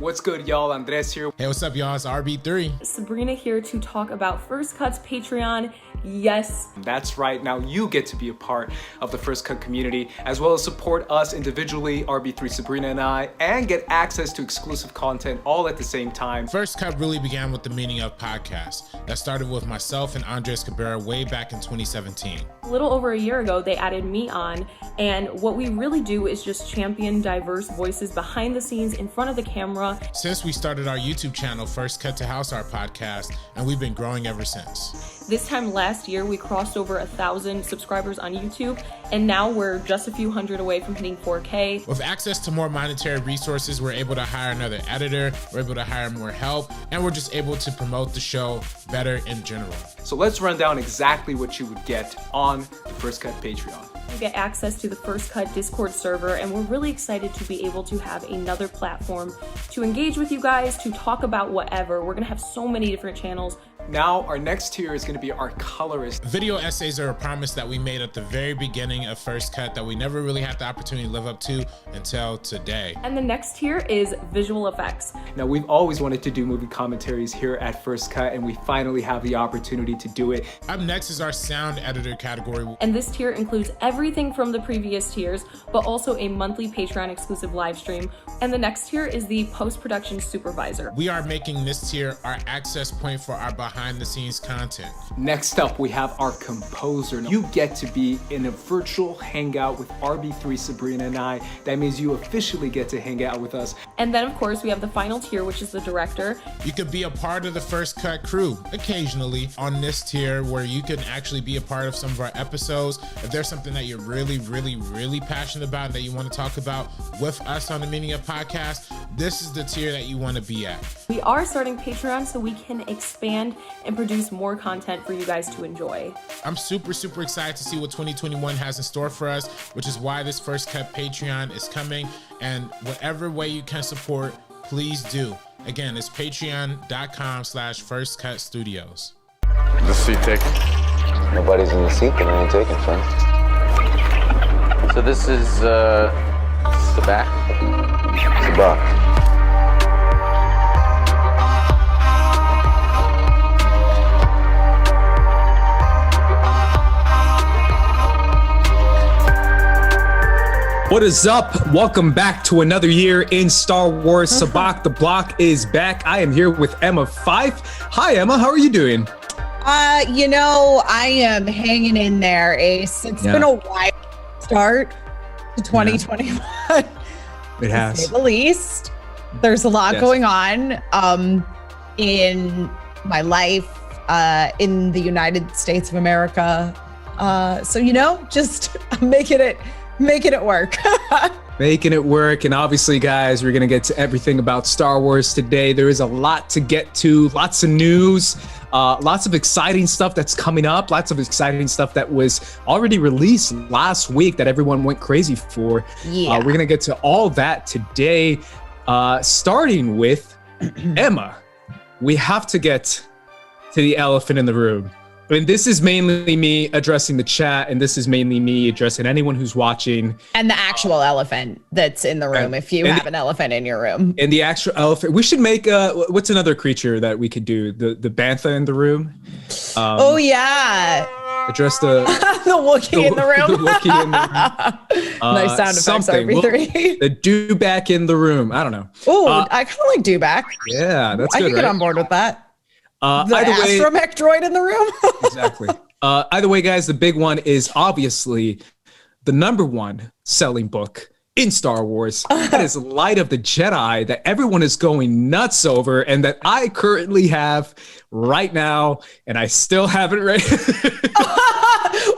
What's good, y'all? Andres here. Hey, what's up, y'all? It's RB3. Sabrina here to talk about First Cut's Patreon. Yes. That's right. Now you get to be a part of the First Cut community, as well as support us individually, RB3, Sabrina, and I, and get access to exclusive content all at the same time. First Cut really began with the meaning of podcast. That started with myself and Andres Cabrera way back in 2017. A little over a year ago, they added me on, and what we really do is just champion diverse voices behind the scenes, in front of the camera. Since we started our YouTube channel, First Cut to House, our podcast, and we've been growing ever since. This time last year, we crossed over 1,000 subscribers on YouTube, and now we're just a few hundred away from hitting 4K. With access to more monetary resources, we're able to hire another editor, we're able to hire more help, and we're just able to promote the show better in general. So let's run down exactly what you would get on the First Cut Patreon. You get access to the First Cut Discord server, and we're really excited to be able to have another platform to engage with you guys, to talk about whatever. We're gonna have so many different channels. Now, our next tier is going to be our colorist. Video essays are a promise that we made at the very beginning of First Cut that we never really had the opportunity to live up to until today. And the next tier is visual effects. Now, we've always wanted to do movie commentaries here at First Cut, and we finally have the opportunity to do it. Up next is our sound editor category. And this tier includes everything from the previous tiers, but also a monthly Patreon exclusive live stream. And the next tier is the post-production supervisor. We are making this tier our access point for our behind the scenes content. Next up, we have our composer. You get to be in a virtual hangout with RB3, Sabrina, and I. That means you officially get to hang out with us. And then, of course, we have the final tier, which is the director. You could be a part of the First Cut crew occasionally on this tier, where you can actually be a part of some of our episodes. If there's something that you're really passionate about and that you want to talk about with us on the Meaning of Podcast, this is the tier that you want to be at. We are starting Patreon so we can expand and produce more content for you guys to enjoy. I'm super excited to see what 2021 has in store for us, which is why this First Cut Patreon is coming. And whatever way you can support, please do. Again, it's patreon.com/firstcutstudios. The seat taken? Nobody's in the seat that I ain't taking, friend. So this is, Sabacc? Sabacc. What is up? Welcome back to another year in Star Wars. Sabacc the Block is back. I am here with Emma Fyffe. Hi, Emma. How are you doing? I am hanging in there, Ace. It's been a wild start to 2021. It has. To say the least. There's a lot going on in my life, in the United States of America. So, just making it work. Making it work. And obviously, guys, we're going to get to everything about Star Wars today. There is a lot to get to, lots of news, lots of exciting stuff that's coming up, lots of exciting stuff that was already released last week that everyone went crazy for. Yeah. We're going to get to all that today, starting with Emma. We have to get to the elephant in the room. I mean, this is mainly me addressing the chat, and this is mainly me addressing anyone who's watching. And the actual elephant that's in the room, if you have an elephant in your room. And the actual elephant. We should make, what's another creature that we could do? The bantha in the room? Oh, yeah. Address the... the Wookiee in the room. The Wookiee in the room. Nice sound effects, RB3. The dewback in the room. I don't know. Oh, I kind of like dewback. Yeah, that's I good, can get on board with that. The astromech droid in the room. Exactly. Either way, guys, the big one is obviously the #1 selling book in Star Wars. That is Light of the Jedi, that everyone is going nuts over, and that I currently have right now, and I still haven't read it.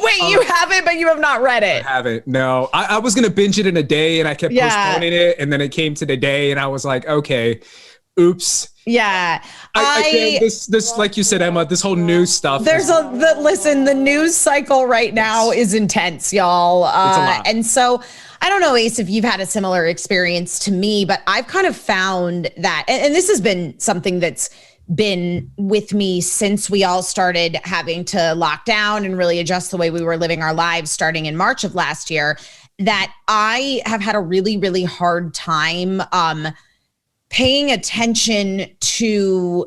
Wait, you haven't, but you have not read it. I haven't. No, I was gonna binge it in a day, and I kept postponing it, and then it came to the day, and I was like, okay, oops. Yeah. I this like you said, Emma, this whole news stuff. Listen, the news cycle right now is intense, y'all. It's a lot. And so I don't know, Ace, if you've had a similar experience to me, but I've kind of found that, and this has been something that's been with me since we all started having to lock down and really adjust the way we were living our lives starting in March of last year, that I have had a really, really hard time paying attention to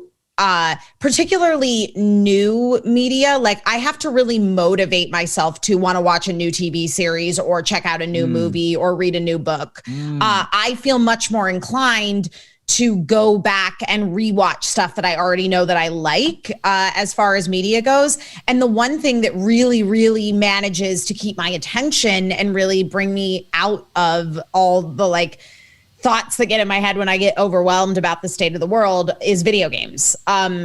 particularly new media. Like I have to really motivate myself to want to watch a new TV series or check out a new movie or read a new book. I feel much more inclined to go back and rewatch stuff that I already know that I like as far as media goes. And the one thing that really, really manages to keep my attention and really bring me out of all the like thoughts that get in my head when I get overwhelmed about the state of the world is video games.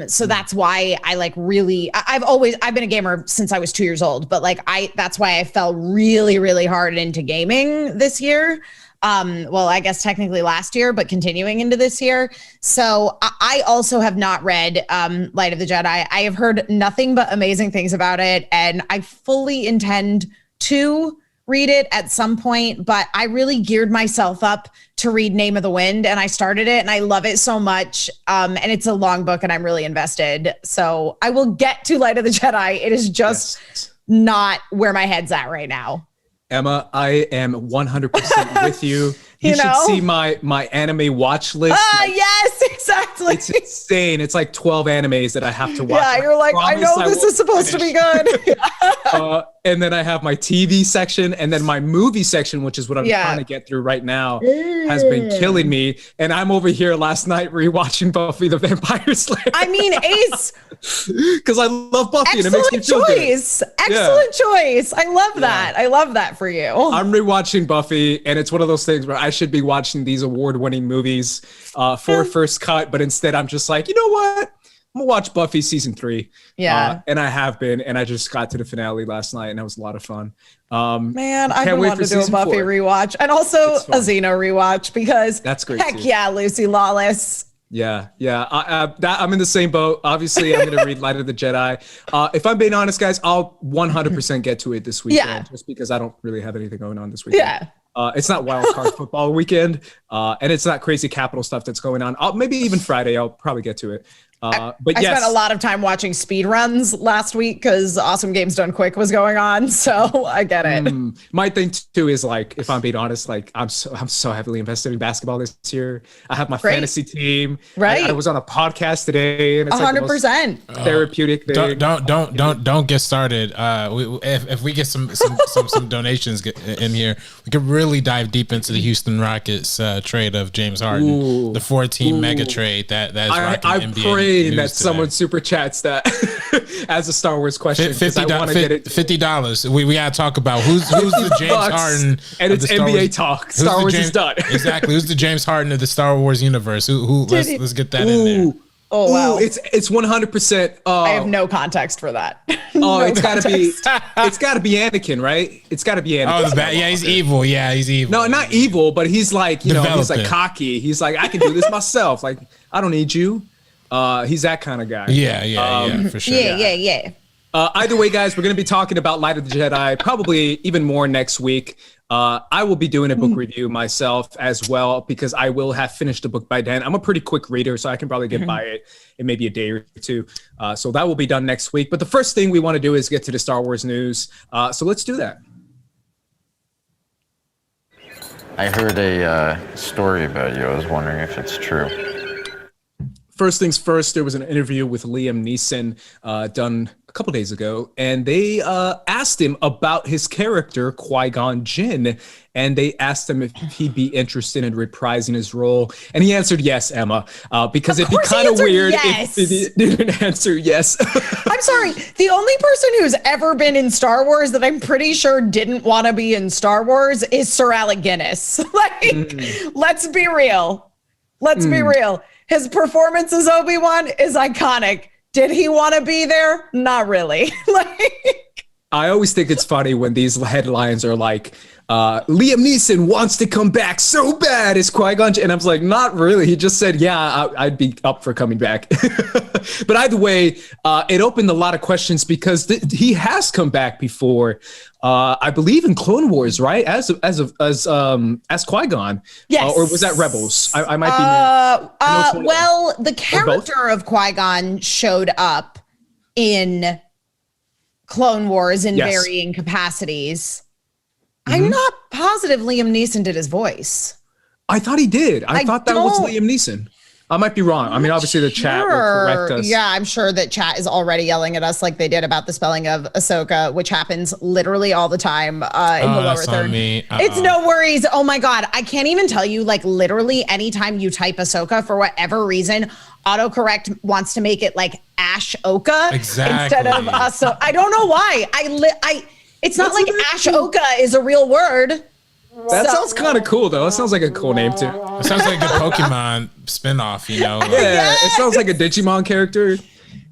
So that's why I like really, I've been a gamer since I was 2 years old, but like that's why I fell really, really hard into gaming this year. Well, I guess technically last year, but continuing into this year. So I also have not read Light of the Jedi. I have heard nothing but amazing things about it, and I fully intend to read it at some point, but I really geared myself up to read Name of the Wind, and I started it and I love it so much. And it's a long book and I'm really invested. So I will get to Light of the Jedi. It is just not where my head's at right now. Emma, I am 100% with you. You should see my anime watch list. Yes, exactly. It's insane. It's like 12 animes that I have to watch. Yeah, you're like, I know this is supposed to be good. And then I have my TV section, and then my movie section, which is what I'm trying to get through right now, has been killing me. And I'm over here last night rewatching Buffy the Vampire Slayer. I mean, Ace. Because I love Buffy and it makes me feel choice. Good. Excellent choice. I love that. I love that for you. I'm rewatching Buffy, and it's one of those things where I should be watching these award-winning movies for first cut, but instead I'm just like, you know what? I'm gonna watch Buffy season 3. Yeah. And I have been, and I just got to the finale last night, and it was a lot of fun. Man, I've been wanting to do a Buffy rewatch and also a Xena rewatch because that's great. Heck yeah, Lucy Lawless. Yeah. I'm in the same boat. Obviously, I'm going to read Light of the Jedi. If I'm being honest, guys, I'll 100% get to it this weekend just because I don't really have anything going on this weekend. Yeah. It's not wild card football weekend, and it's not crazy capital stuff that's going on. Maybe even Friday, I'll probably get to it. But I spent a lot of time watching speed runs last week because Awesome Games Done Quick was going on, so I get it. My thing too is like, if I'm being honest, like I'm so heavily invested in basketball this year. I have my fantasy team. Right. I was on a podcast today, and it's 100% therapeutic thing. Don't get started. If we get some donations in here, we could really dive deep into the Houston Rockets trade of James Harden, the 4-team mega trade that is rocking NBA. That someone super chats that as a Star Wars question. $50. We gotta talk about who's the James Harden, and it's NBA talk. Star Wars is done. Exactly. Who's the James Harden of the Star Wars universe? Let's get that in there. Oh wow! It's 100%. I have no context for that. It's gotta be Anakin, right? It's gotta be Anakin. He's evil. Yeah, he's evil. No, not evil, but he's like, he's like cocky. He's like, I can do this myself. Like, I don't need you. He's that kind of guy. Yeah, for sure. Yeah. Either way, guys, we're going to be talking about Light of the Jedi, probably even more next week. I will be doing a book review myself as well, because I will have finished the book by then. I'm a pretty quick reader, so I can probably get by it in maybe a day or two. So that will be done next week. But the first thing we want to do is get to the Star Wars news. So let's do that. I heard a story about you. I was wondering if it's true. First things first, there was an interview with Liam Neeson done a couple days ago, and they asked him about his character, Qui-Gon Jinn, and they asked him if he'd be interested in reprising his role, and he answered yes, Emma, because it'd be kind of weird if he didn't answer yes. I'm sorry, the only person who's ever been in Star Wars that I'm pretty sure didn't want to be in Star Wars is Sir Alec Guinness. Let's be real. Let's be real. His performance as Obi-Wan is iconic. Did he want to be there? Not really. I always think it's funny when these headlines are like, Liam Neeson wants to come back so bad as Qui-Gon, and I was like, not really. He just said, yeah, I'd be up for coming back. But either way, it opened a lot of questions because he has come back before. I believe in Clone Wars, right? As Qui-Gon. Yes. Or was that Rebels? I might be. Well, the character of Qui-Gon showed up in Clone Wars in varying capacities. I'm not positive Liam Neeson did his voice. I thought he did. I thought that was Liam Neeson. I might be wrong. I mean, obviously the chat will correct us. Yeah, I'm sure that chat is already yelling at us like they did about the spelling of Ahsoka, which happens literally all the time in the lower third. It's no worries. Oh my God. I can't even tell you, like literally anytime you type Ahsoka for whatever reason, autocorrect wants to make it like Ash-Oka instead of Ahsoka. I don't know why. It's not like Ash-Oka is a real word. That sounds kind of cool, though. It sounds like a cool name, too. It sounds like a Pokemon spinoff, you know? Yeah, it sounds like a Digimon character.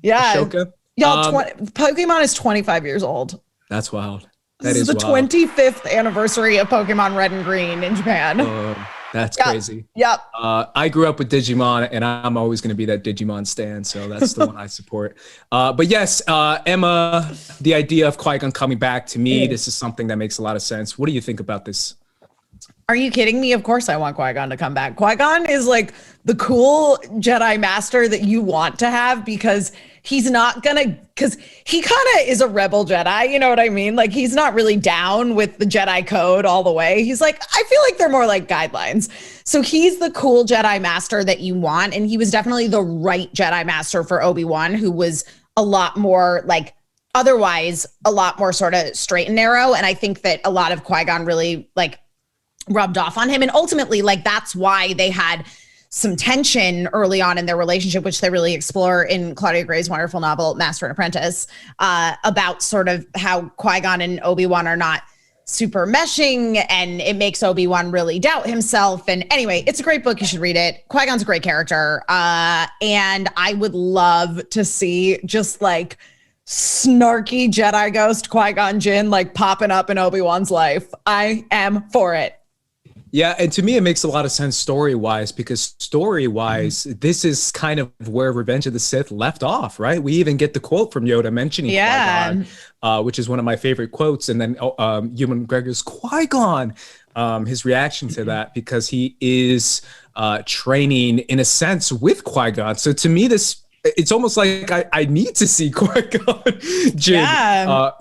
Yeah. Ashoka. Y'all, Pokemon is 25 years old. That's wild. This is the wild. 25th anniversary of Pokemon Red and Green in Japan. That's crazy. Yep. I grew up with Digimon, and I'm always going to be that Digimon stan, so that's the one I support. But yes, Emma, the idea of Qui-Gon coming back, to me, this is something that makes a lot of sense. What do you think about this? Are you kidding me? Of course I want Qui-Gon to come back. Qui-Gon is like the cool Jedi Master that you want to have because he kind of is a rebel Jedi. You know what I mean? Like he's not really down with the Jedi code all the way. He's like, I feel like they're more like guidelines. So he's the cool Jedi Master that you want. And he was definitely the right Jedi Master for Obi-Wan, who was a lot more like, otherwise a lot more sort of straight and narrow. And I think that a lot of Qui-Gon really like rubbed off on him. And ultimately, like, that's why they had some tension early on in their relationship, which they really explore in Claudia Gray's wonderful novel, Master and Apprentice, about sort of how Qui-Gon and Obi-Wan are not super meshing, and it makes Obi-Wan really doubt himself. And anyway, it's a great book. You should read it. Qui-Gon's a great character. And I would love to see just like snarky Jedi ghost Qui-Gon Jinn like popping up in Obi-Wan's life. I am for it. Yeah, and to me, it makes a lot of sense story-wise, because story-wise, this is kind of where Revenge of the Sith left off, right? We even get the quote from Yoda mentioning Qui-Gon, which is one of my favorite quotes. And then Ewan McGregor's Qui-Gon, his reaction to that, because he is training, in a sense, with Qui-Gon. So to me, it's almost like I need to see Qui-Gon Jinn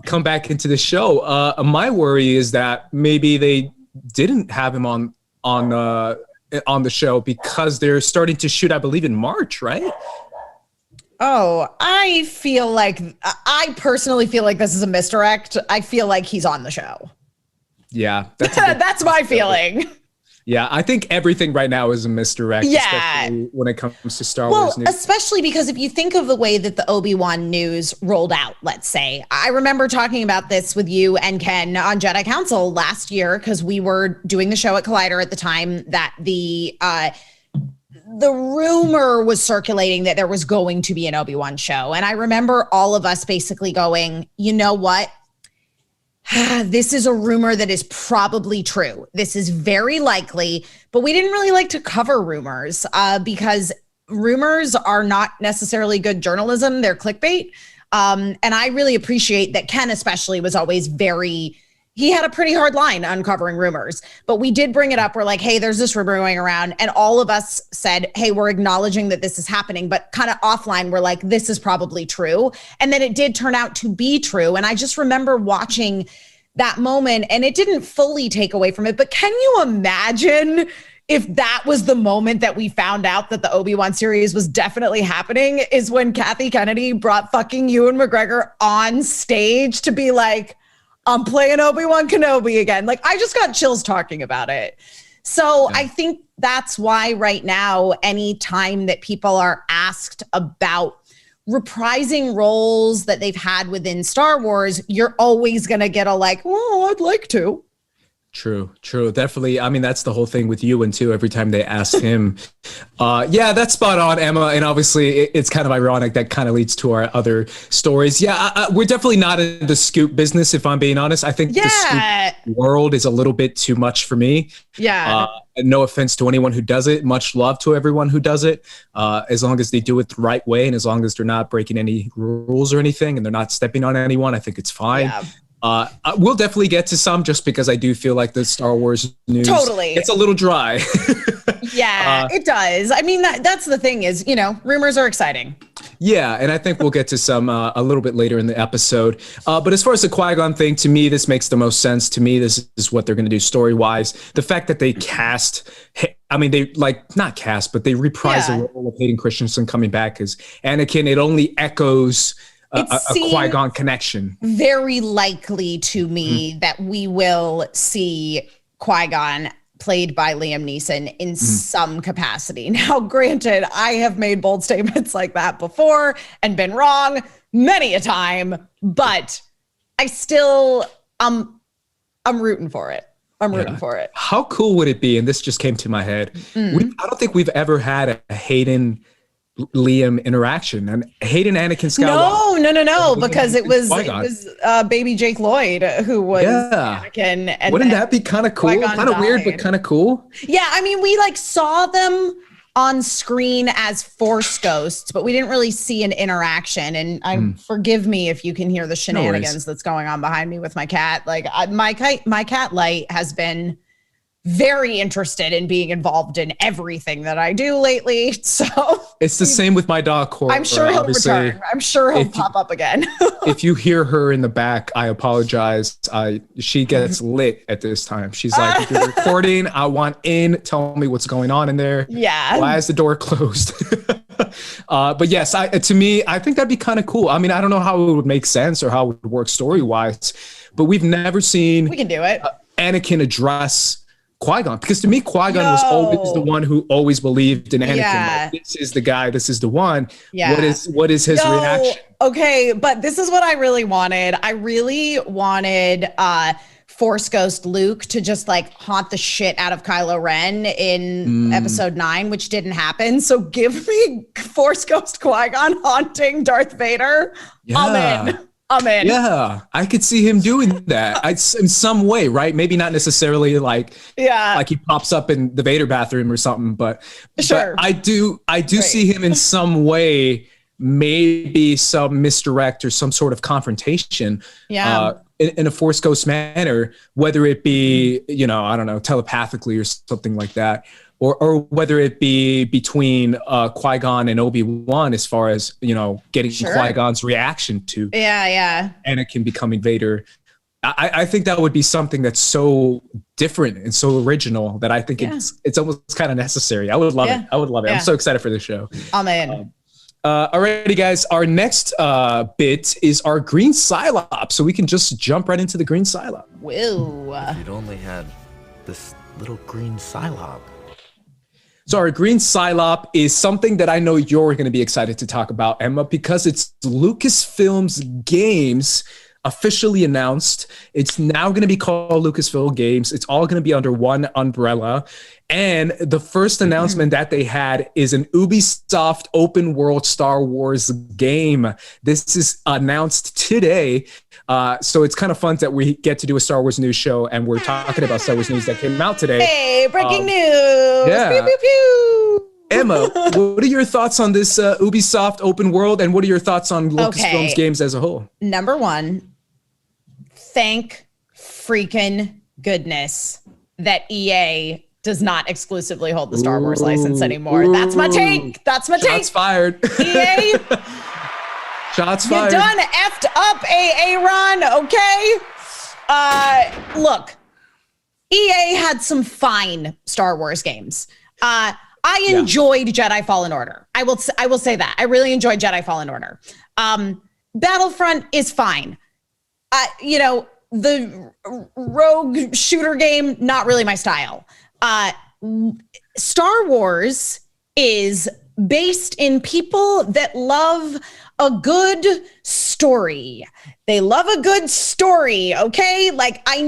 come back into the show. My worry is that maybe they didn't have him on the show because they're starting to shoot, I believe, in March, right? Oh, I personally feel like this is a misdirect. I feel like he's on the show. Yeah, that's my feeling. Yeah, I think everything right now is a misdirect, especially when it comes to Star Wars news. Especially because if you think of the way that the Obi-Wan news rolled out, let's say, I remember talking about this with you and Ken on Jedi Council last year, because we were doing the show at Collider at the time, that the rumor was circulating that there was going to be an Obi-Wan show. And I remember all of us basically going, you know what? This is a rumor that is probably true. This is very likely, but we didn't really like to cover rumors because rumors are not necessarily good journalism. They're clickbait. And I really appreciate that Ken especially was always he had a pretty hard line on covering rumors, but we did bring it up. We're like, hey, there's this rumor going around. And all of us said, hey, we're acknowledging that this is happening, but kind of offline, we're like, this is probably true. And then it did turn out to be true. And I just remember watching that moment, and it didn't fully take away from it. But can you imagine if that was the moment that we found out that the Obi-Wan series was definitely happening, is when Kathy Kennedy brought fucking Ewan McGregor on stage to be like, I'm playing Obi-Wan Kenobi again. Like, I just got chills talking about it. So I think that's why right now, any time that people are asked about reprising roles that they've had within Star Wars, you're always going to get a like, oh, I'd like to. True. Definitely. I mean, that's the whole thing with Ewan too. Every time they ask him, yeah, that's spot on, Emma. And obviously it's kind of ironic that kind of leads to our other stories. Yeah, we're definitely not in the scoop business, if I'm being honest. I think the scoop world is a little bit too much for me. Yeah. No offense to anyone who does it. Much love to everyone who does it. As long as they do it the right way, and as long as they're not breaking any rules or anything, and they're not stepping on anyone, I think it's fine. Yeah. We'll definitely get to some, just because I do feel like the Star Wars news it's a little dry. Yeah, it does. I mean, that's the thing is, rumors are exciting. Yeah, and I think we'll get to some a little bit later in the episode. But as far as the Qui-Gon thing, to me, this makes the most sense. To me, this is what they're going to do story-wise. The fact that they cast I mean, they like not cast, but they reprise the role of Hayden Christensen coming back as Anakin. It only echoes a Qui-Gon connection. Very likely to me that we will see Qui-Gon played by Liam Neeson in some capacity. Now, granted, I have made bold statements like that before and been wrong many a time, but I still, I'm rooting for it. I'm rooting for it. How cool would it be? And this just came to my head. I don't think we've ever had a Hayden Liam interaction, and Hayden Anakin Skywalker. No, because it was baby Jake Lloyd who was Anakin. And wouldn't that be kind of cool? Kind of weird, but kind of cool. Yeah, I mean, we like saw them on screen as Force ghosts, but we didn't really see an interaction. And forgive me if you can hear the shenanigans that's going on behind me with my cat. Like my cat Light has been very interested in being involved in everything that I do lately. So it's the same with my dog, Cora. I'm sure he'll return. I'm sure he'll pop up again. If you hear her in the back, I apologize. She gets lit at this time. She's like, if you're recording, I want in. Tell me what's going on in there. Yeah. Why is the door closed? But yes, to me, I think that'd be kind of cool. I mean, I don't know how it would make sense or how it would work story-wise, but we've never seen we can do it. Anakin address Qui-Gon, because to me, Qui-Gon was always the one who always believed in Anakin. Yeah. Like, this is the guy. This is the one. Yeah. What is his reaction? Okay, but this is what I really wanted. I really wanted Force Ghost Luke to just like haunt the shit out of Kylo Ren in episode 9, which didn't happen. So give me Force Ghost Qui-Gon haunting Darth Vader. Yeah. I'm in. Yeah, I could see him doing that in some way, right? Maybe not necessarily like he pops up in the Vader bathroom or something, but I do see him in some way, maybe some misdirect or some sort of confrontation. In a Force Ghost manner, whether it be, I don't know, telepathically or something like that, or whether it be between Qui-Gon and Obi-Wan, as far as, getting Qui-Gon's reaction to Anakin becoming Vader. I think that would be something that's so different and so original that I think it's almost kind of necessary. I would love it. I would love it. I'm so excited for the show. I'm in. Alrighty, guys. Our next bit is our green Psylop, so we can just jump right into the green Psylop. Whoa! If you'd only had this little green Psylop. So our green Psylop is something that I know you're going to be excited to talk about, Emma, because it's Lucasfilm Games officially announced. It's now going to be called Lucasfilm Games. It's all going to be under one umbrella. And the first announcement that they had is an Ubisoft open world Star Wars game. This is announced today. So it's kind of fun that we get to do a Star Wars news show and we're talking about Star Wars news that came out today. Hey, breaking news. Yeah. Pew, pew, pew. Emma, what are your thoughts on this Ubisoft open world, and what are your thoughts on Lucasfilm's games as a whole? Number one, thank freaking goodness that EA does not exclusively hold the Star Wars license anymore. That's my take. Shots fired. EA, shots fired. you done effed up, Aaron, okay? Look, EA had some fine Star Wars games. I enjoyed Jedi Fallen Order. I will say that. I really enjoyed Jedi Fallen Order. Battlefront is fine. The rogue shooter game, not really my style. Star Wars is based in people that love a good story. They love a good story, okay? Like, I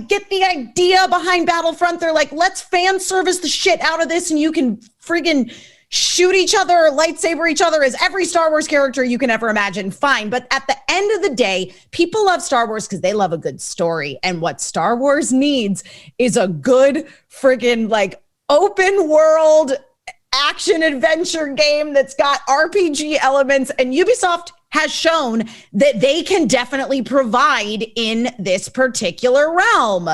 get the idea behind Battlefront. They're like, let's fan service the shit out of this and you can friggin' shoot each other or lightsaber each other as every Star Wars character you can ever imagine. Fine. But at the end of the day, people love Star Wars because they love a good story. And what Star Wars needs is a good friggin' like open world action adventure game that's got RPG elements, and Ubisoft has shown that they can definitely provide in this particular realm.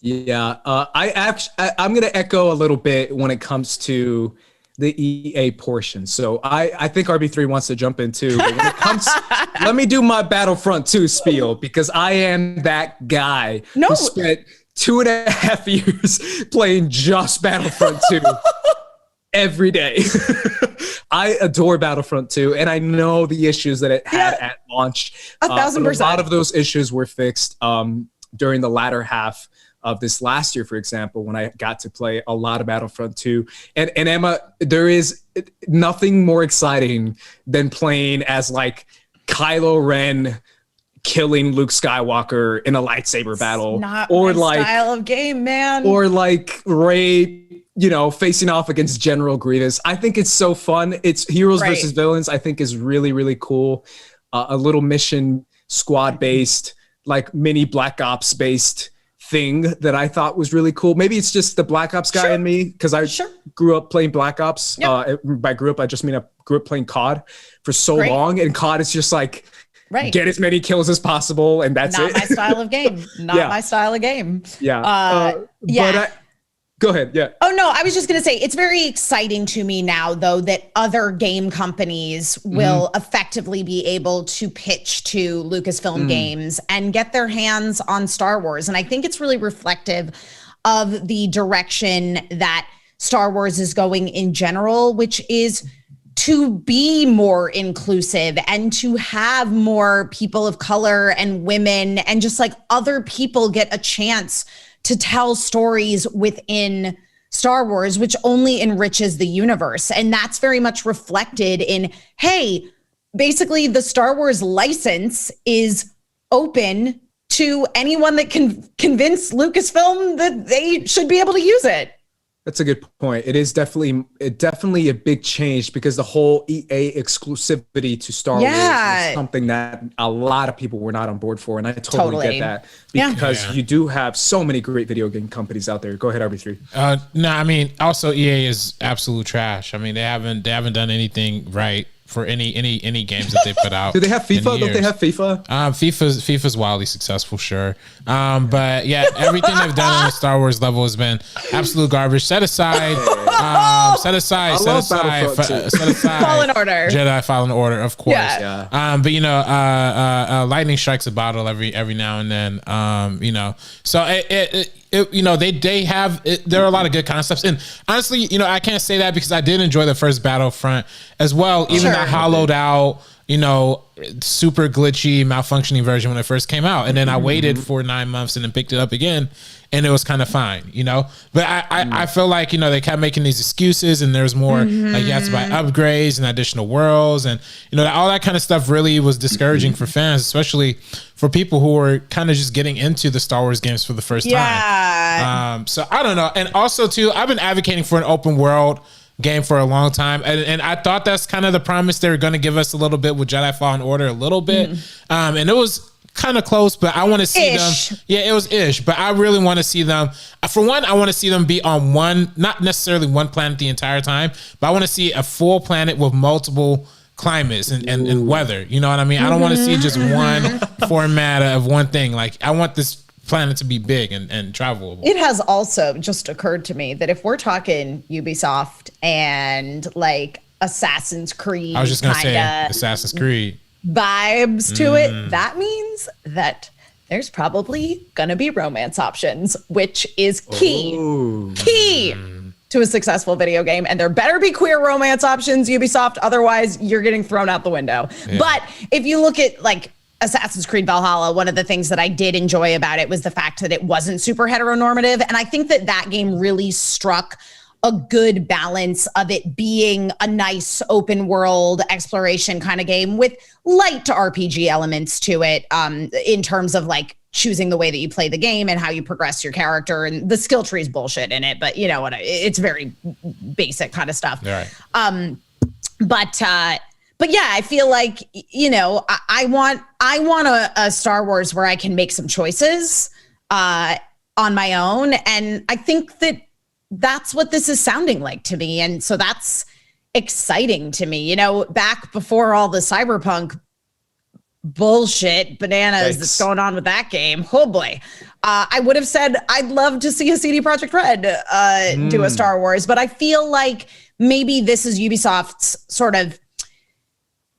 Yeah, I'm going to echo a little bit when it comes to the EA portion. So I think RB3 wants to jump in too. But when it comes, let me do my Battlefront 2 spiel, because I am that guy who spent 2.5 years playing just Battlefront 2 every day. I adore Battlefront 2, and I know the issues that it had at launch. 1,000%. A lot of those issues were fixed during the latter half of this last year, for example, when I got to play a lot of Battlefront 2. And Emma, there is nothing more exciting than playing as like Kylo Ren killing Luke Skywalker in a lightsaber battle. Not or my like style of game, man. Or like Rey, facing off against General Grievous. I think it's so fun. It's heroes versus villains, I think is really, really cool. A little mission squad based, like mini Black Ops based thing that I thought was really cool. Maybe it's just the Black Ops guy in me, because I grew up playing Black Ops. By grew up, I just mean I grew up playing COD for so long, and COD is just like, get as many kills as possible, and that's Not it. my style of game. Not my style of game. But go ahead. Yeah. Oh, no, I was just going to say, it's very exciting to me now, though, that other game companies will effectively be able to pitch to Lucasfilm Games and get their hands on Star Wars. And I think it's really reflective of the direction that Star Wars is going in general, which is to be more inclusive and to have more people of color and women and just like other people get a chance to tell stories within Star Wars, which only enriches the universe. And that's very much reflected in, hey, basically the Star Wars license is open to anyone that can convince Lucasfilm that they should be able to use it. That's a good point. It is definitely a big change, because the whole EA exclusivity to Star Wars is something that a lot of people were not on board for, and I totally get that, because you do have so many great video game companies out there. Go ahead, RB3. No, I mean, also EA is absolute trash. I mean, they haven't done anything right for any games that they put out. Do they have FIFA? Don't they have FIFA? FIFA's wildly successful, sure. But yeah, everything they've done on the Star Wars level has been absolute garbage. Set aside Fallen Order. Jedi Fallen Order, of course. But lightning strikes a bottle every now and then. So they have there are a lot of good concepts, and honestly, I can't say that because I did enjoy the first Battlefront as well, even the hollowed out, super glitchy, malfunctioning version when it first came out, and then I waited for 9 months and then picked it up again, and it was kind of fine, But I feel like they kept making these excuses, and there's more like you have to buy upgrades and additional worlds, and all that kind of stuff really was discouraging for fans, especially for people who were kind of just getting into the Star Wars games for the first time. So I don't know, and also too, I've been advocating for an open world game for a long time, and I thought that's kind of the promise they were going to give us a little bit with Jedi Fallen Order, a little bit, and it was kind of close, but I want to see them. Yeah, it was ish, but I really want to see them. For one, I want to see them be on one, not necessarily one planet the entire time, but I want to see a full planet with multiple climates and weather. You know what I mean? I don't want to see just one format of one thing. Like, I want this planet to be big and travelable. It has also just occurred to me that if we're talking Ubisoft and like Assassin's Creed, I was just gonna say Assassin's Creed vibes to it, that means that there's probably gonna be romance options, which is key to a successful video game. And there better be queer romance options, Ubisoft, otherwise you're getting thrown out the window. But if you look at like Assassin's Creed Valhalla, one of the things that I did enjoy about it was the fact that it wasn't super heteronormative. And I think that game really struck a good balance of it being a nice open world exploration kind of game with light RPG elements to it, in terms of like choosing the way that you play the game and how you progress your character, and the skill tree is bullshit in it, but you know what, it's very basic kind of stuff. But yeah, I feel like, I want a Star Wars where I can make some choices on my own. And I think that that's what this is sounding like to me. And so that's exciting to me. Back before all the cyberpunk bullshit bananas that's going on with that game, oh boy, I would have said I'd love to see a CD Projekt Red do a Star Wars. But I feel like maybe this is Ubisoft's sort of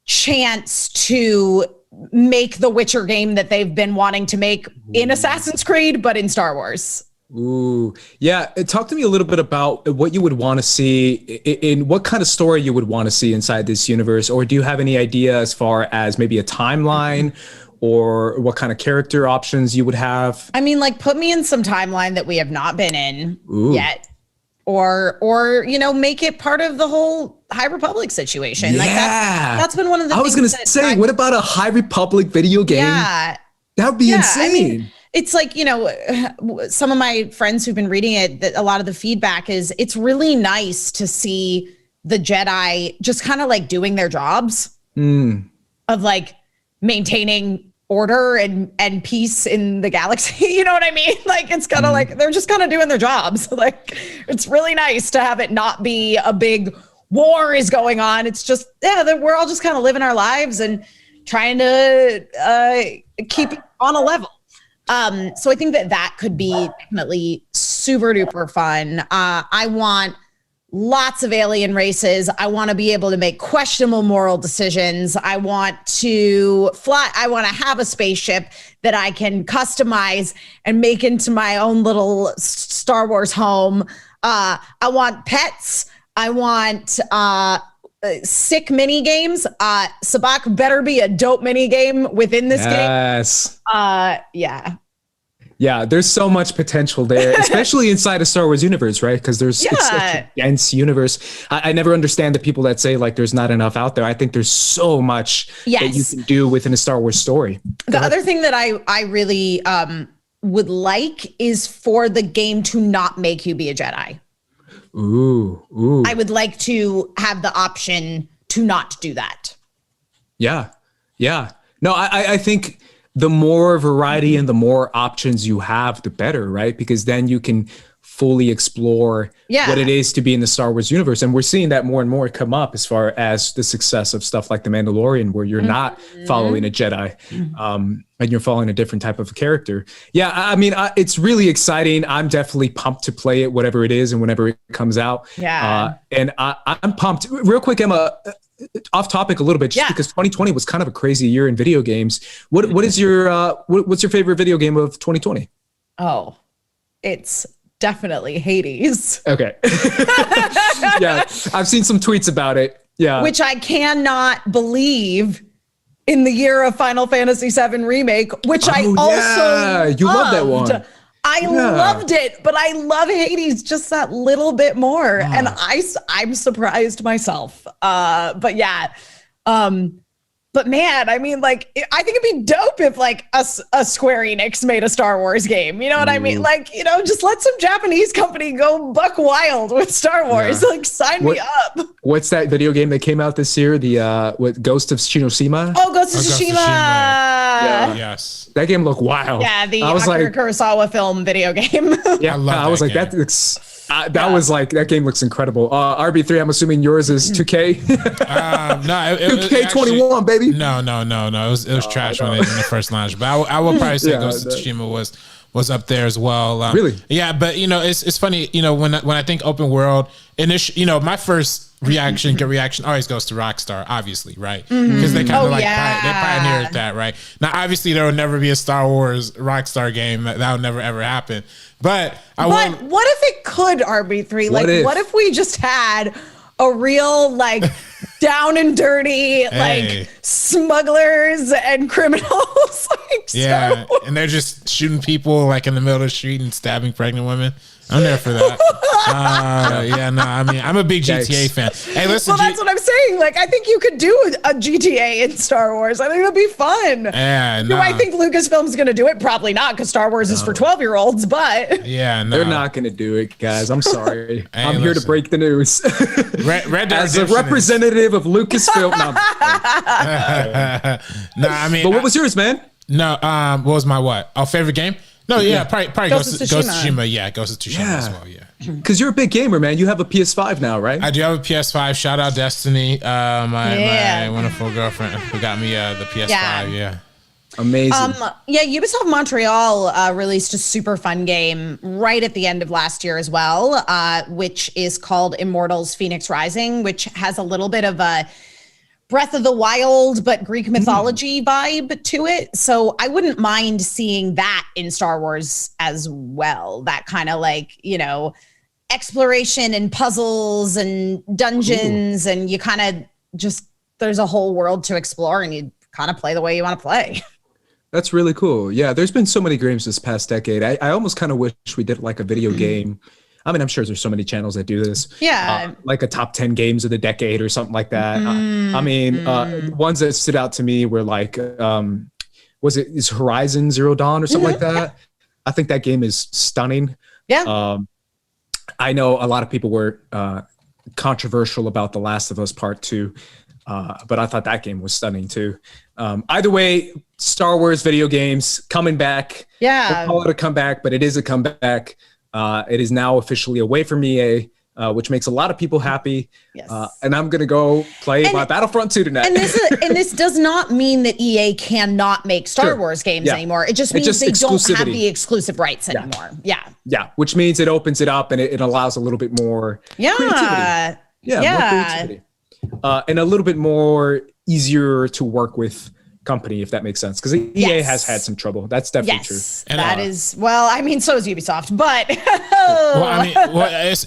chance to make the Witcher game that they've been wanting to make in Assassin's Creed, but in Star Wars. Ooh, yeah. Talk to me a little bit about what you would want to see in what kind of story you would want to see inside this universe, or do you have any idea as far as maybe a timeline or what kind of character options you would have? I mean, like, put me in some timeline that we have not been in yet, or you know, make it part of the whole High Republic situation. Yeah. Like that's been one of the. I was gonna say, what about a High Republic video game? Yeah, that would be insane. I mean, it's like, you know, some of my friends who've been reading it, that a lot of the feedback is it's really nice to see the Jedi just kind of like doing their jobs of like maintaining order and peace in the galaxy. You know what I mean? Like, it's kind of like they're just kind of doing their jobs. Like, it's really nice to have it not be a big war is going on. It's just, we're all just kind of living our lives and trying to keep it on a level. So I think that could be definitely super duper fun. I want lots of alien races. I want to be able to make questionable moral decisions. I want to fly. I want to have a spaceship that I can customize and make into my own little Star Wars home. I want pets. I want sick mini games. Sabacc better be a dope mini game within this game. Yeah. Yeah, there's so much potential there, especially inside a Star Wars universe, right? Because it's such a dense universe. I never understand the people that say like there's not enough out there. I think there's so much that you can do within a Star Wars story. The other thing that I really would like is for the game to not make you be a Jedi. Ooh. I would like to have the option to not do that. Yeah. No, I think the more variety and the more options you have, the better, right? Because then you can fully explore what it is to be in the Star Wars universe. And we're seeing that more and more come up as far as the success of stuff like The Mandalorian, where you're not following a Jedi and you're following a different type of character. Yeah, I mean, it's really exciting. I'm definitely pumped to play it, whatever it is and whenever it comes out. Yeah. And I'm pumped. Real quick, Emma, off topic a little bit, just because 2020 was kind of a crazy year in video games. What is your what's your favorite video game of 2020? Oh, it's definitely Hades. Okay. Yeah, I've seen some tweets about it. Yeah, which I cannot believe in the year of Final Fantasy VII Remake, which I also you love that one. I loved it, but I love Hades just that little bit more. And I'm surprised myself. But man, I mean, like, I think it'd be dope if like a Square Enix made a Star Wars game. You know what I mean? Like, you know, just let some Japanese company go buck wild with Star Wars. Yeah. Like, sign me up. What's that video game that came out this year? The Ghost of Tsushima? Oh, Ghost of Tsushima. Yeah. Yes. That game looked wild. Yeah, the Akira Kurosawa film video game. Yeah, I was like, that looks. That game looks incredible. RB3, I'm assuming yours is 2K. No, it 2K21, baby. No. It was trash when it in the first launch. But I will probably say Ghost of Tsushima was up there as well. Really? Yeah, but you know, it's funny. You know, when I think open world, you know, my first reaction always goes to Rockstar, obviously, right? Because they kind of they pioneered that, right? Now, obviously, there will never be a Star Wars Rockstar game that will never ever happen. But what if it could, RB3? Like, what if we just had a real like down and dirty like smugglers and criminals? Like, and they're just shooting people like in the middle of the street and stabbing pregnant women. I'm there for that. I mean, I'm a big GTA fan. Hey, listen. Well, that's what I'm saying. Like, I think you could do a GTA in Star Wars. I think that'd be fun. Do I think Lucasfilm's going to do it? Probably not, because Star Wars is for 12-year-olds. But they're not going to do it, guys. I'm sorry. I'm here to break the news. As a representative of Lucasfilm. I mean, but what was yours, man? No, what was my what? Oh, favorite game? No, probably Ghost of Tsushima. Yeah, Ghost of Tsushima as well. Yeah, because you're a big gamer, man. You have a PS5 now, right? I do have a PS5. Shout out Destiny, my wonderful girlfriend who got me the PS5. Yeah. Amazing. Ubisoft Montreal released a super fun game right at the end of last year as well, which is called Immortals: Phoenix Rising, which has a little bit of a Breath of the Wild, but Greek mythology vibe to it. So I wouldn't mind seeing that in Star Wars as well. That kind of like, you know, exploration and puzzles and dungeons, and you kind of just, there's a whole world to explore and you kind of play the way you want to play. That's really cool. Yeah, there's been so many games this past decade. I almost kind of wish we did like a video game. I mean, I'm sure there's so many channels that do this. Yeah. Like a top 10 games of the decade or something like that. I mean, ones that stood out to me were like, is Horizon Zero Dawn or something like that? I think that game is stunning. Yeah. I know a lot of people were controversial about The Last of Us Part 2. But I thought that game was stunning too. Either way, Star Wars video games coming back. Yeah. We'll call it a comeback, but it is a comeback. It is now officially away from EA, which makes a lot of people happy. Yes. And I'm going to go play my Battlefront 2 tonight. And this does not mean that EA cannot make Star Wars games anymore. It just means they don't have the exclusive rights anymore. Yeah. Yeah. Which means it opens it up and it allows a little bit more creativity. More creativity. And a little bit more easier to work with company, if that makes sense, because EA has had some trouble. That's definitely true. And that is, well, I mean, so is Ubisoft, but well, I mean,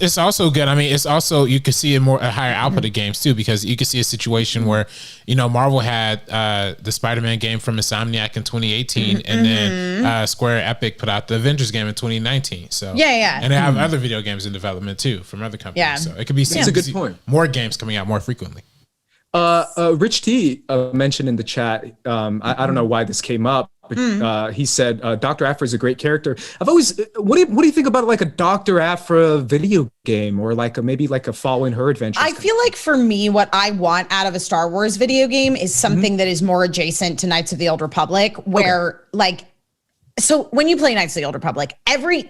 it's also good. I mean, it's also, you could see a higher output of games too, because you could see a situation where, you know, Marvel had the Spider-Man game from Insomniac in 2018, and then Square Epic put out the Avengers game in 2019. So and they have other video games in development too from other companies. So it could be that's a good point. More games coming out more frequently. Rich T mentioned in the chat, I don't know why this came up, but he said Dr. Aphra is a great character. I've always, what do you think about like a Dr. Aphra video game, or like maybe like a following her adventures? I feel like for me, what I want out of a Star Wars video game is something that is more adjacent to Knights of the Old Republic, where so when you play Knights of the Old Republic, everyone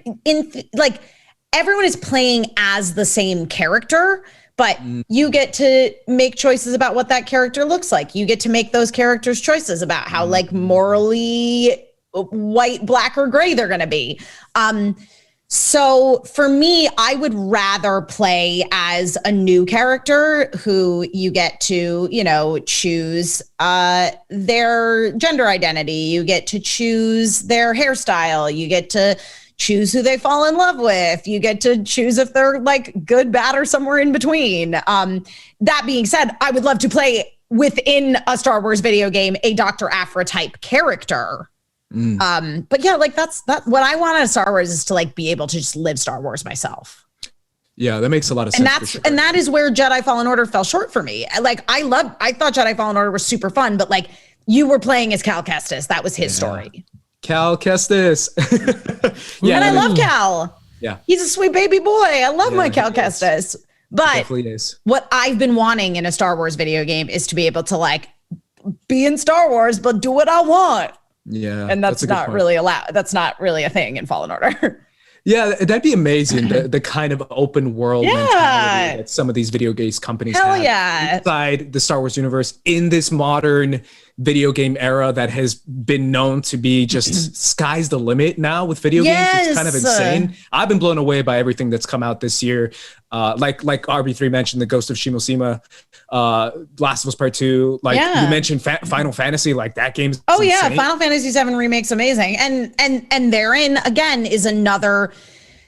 is playing as the same character, but you get to make choices about what that character looks like. You get to make those characters' choices about how like morally white, black, or gray they're going to be. So for me, I would rather play as a new character who you get to, you know, choose their gender identity. You get to choose their hairstyle. You get to choose who they fall in love with. You get to choose if they're like good, bad, or somewhere in between. That being said, I would love to play within a Star Wars video game a Dr. Aphra type character. But yeah, like that's what I want out of Star Wars, is to like be able to just live Star Wars myself. Yeah, that makes a lot of sense. And that is where Jedi Fallen Order fell short for me. Like I thought Jedi Fallen Order was super fun, but like you were playing as Cal Kestis. That was his story. Cal Kestis. And I love Cal. Yeah. He's a sweet baby boy. I love my Cal Kestis. But what I've been wanting in a Star Wars video game is to be able to like be in Star Wars, but do what I want. Yeah. And that's not really allowed. That's not really a thing in Fallen Order. Yeah, that'd be amazing. The kind of open world mentality that some of these video games companies have inside the Star Wars universe in this modern video game era that has been known to be just sky's the limit now with video games. It's kind of insane. I've been blown away by everything that's come out this year. Like RB3 mentioned, the Ghost of Shimoshima, Last of Us Part 2. Like you mentioned Final Fantasy, like that game's insane. Final Fantasy 7 Remake's amazing. And therein again is another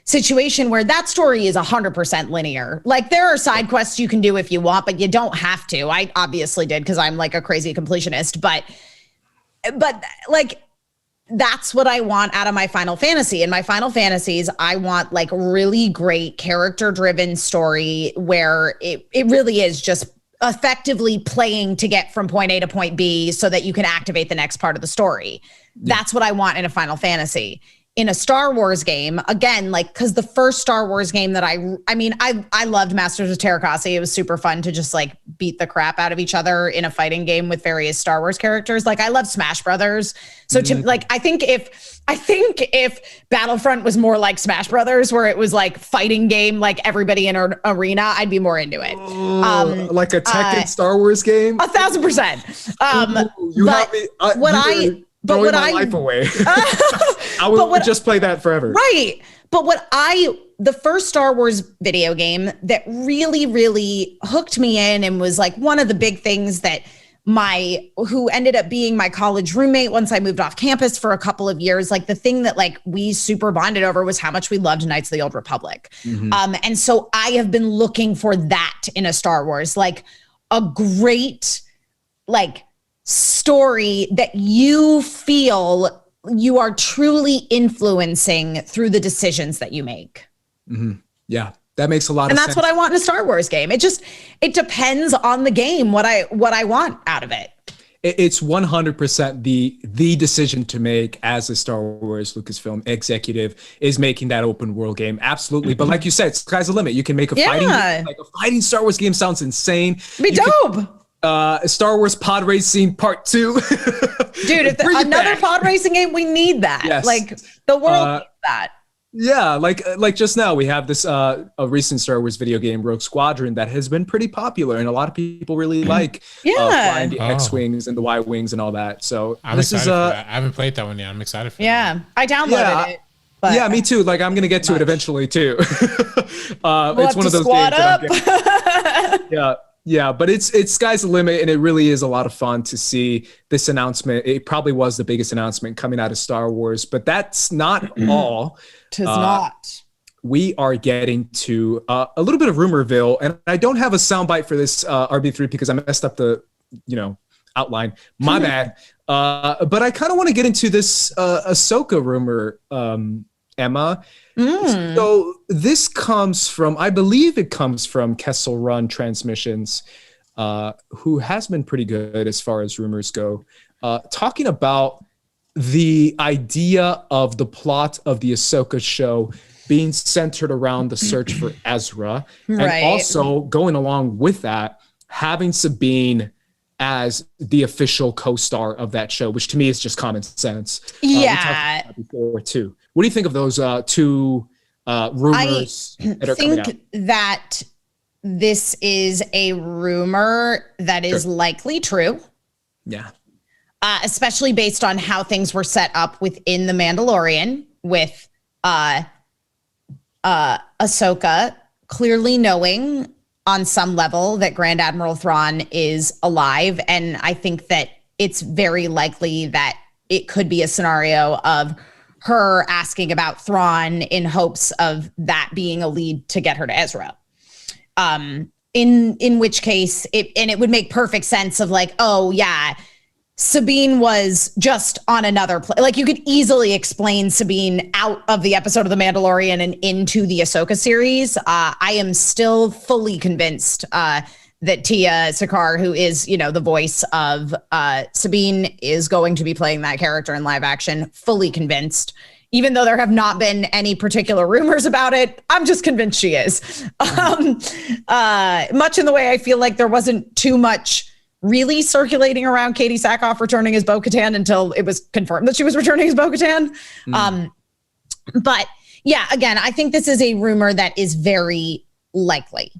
situation where that story is 100% linear. Like there are side quests you can do if you want, but you don't have to. I obviously did because I'm like a crazy completionist, but like that's what I want out of my Final Fantasy. In my Final Fantasies, I want like really great character-driven story where it really is just effectively playing to get from point A to point B so that you can activate the next part of the story. That's what I want in a Final Fantasy. In a Star Wars game, again, like, because the first Star Wars game that I loved Masters of Terracasi. It was super fun to just like beat the crap out of each other in a fighting game with various Star Wars characters. Like I love Smash Brothers. So to like, I think if Battlefront was more like Smash Brothers, where it was like fighting game, like everybody in an arena, I'd be more into it. Like a Tekken Star Wars game? 1,000%. You have me. Life away. I would just play that forever. Right. But what I the first Star Wars video game that really, really hooked me in and was like one of the big things that who ended up being my college roommate once I moved off campus for a couple of years, like the thing that like we super bonded over was how much we loved Knights of the Old Republic. And so I have been looking for that in a Star Wars, like a great like story that you feel you are truly influencing through the decisions that you make. Yeah. That makes a lot of sense. And that's what I want in a Star Wars game. It depends on the game, what I want out of it. It's 100% the decision to make as a Star Wars Lucasfilm executive is making that open world game. Absolutely. But like you said, sky's the limit. You can make a fighting game. Like a fighting Star Wars game sounds insane. Be dope. Star Wars Pod Racing Part 2. Dude, if another pod racing game, we need that. Yes. Like the world needs that. Yeah, like just now we have this a recent Star Wars video game, Rogue Squadron, that has been pretty popular, and a lot of people really like flying the X-wings and the Y-wings and all that. So I'm excited for that. I haven't played that one yet. I'm excited for that. Yeah, I downloaded it. But yeah, me too. Like I'm gonna get to it eventually too. It's one of those squad games. up. Yeah, but it's sky's the limit, and it really is a lot of fun to see this announcement. It probably was the biggest announcement coming out of Star Wars, but that's not all. Tis not. We are getting to a little bit of Rumorville, and I don't have a soundbite for this RB3 because I messed up the outline. My bad. But I kind of want to get into this Ahsoka rumor, Emma. So this comes from, I believe it comes from Kessel Run Transmissions, who has been pretty good as far as rumors go, talking about the idea of the plot of the Ahsoka show being centered around the search for Ezra, and also going along with that, having Sabine as the official co-star of that show, which to me is just common sense. We talked about that before too. What do you think of those two rumors that are coming out? I think that this is a rumor that is likely true. Yeah. Especially based on how things were set up within The Mandalorian with Ahsoka clearly knowing on some level that Grand Admiral Thrawn is alive. And I think that it's very likely that it could be a scenario of her asking about Thrawn in hopes of that being a lead to get her to Ezra. In which case, it would make perfect sense of like, oh yeah, Sabine was just on another like you could easily explain Sabine out of the episode of The Mandalorian and into the Ahsoka series. I am still fully convinced that Tia Sakar, who is, the voice of Sabine, is going to be playing that character in live action. Fully convinced. Even though there have not been any particular rumors about it, I'm just convinced she is. Much in the way I feel like there wasn't too much really circulating around Katie Sackhoff returning as Bo-Katan until it was confirmed that she was returning as Bo-Katan. But yeah, again, I think this is a rumor that is very likely.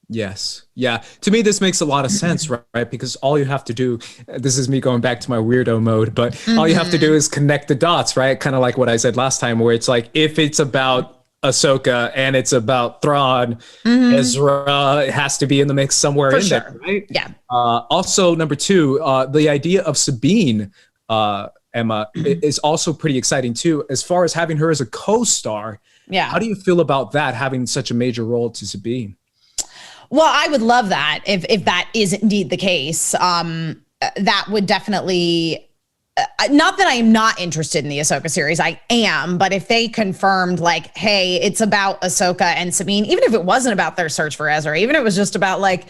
Yes. Yeah. To me, this makes a lot of sense, right? Because all you have to do, this is me going back to my weirdo mode, but all you have to do is connect the dots, right? Kind of like what I said last time, where it's like, if it's about Ahsoka and it's about Thrawn, Ezra, it has to be in the mix somewhere in there, right? Yeah. Also, number two, the idea of Sabine, Emma, is also pretty exciting too, as far as having her as a co-star. Yeah. How do you feel about that, having such a major role to Sabine? Well, I would love that if that is indeed the case. That would definitely, not that I am not interested in the Ahsoka series, I am, but if they confirmed like, hey, it's about Ahsoka and Sabine, even if it wasn't about their search for Ezra, even if it was just about like,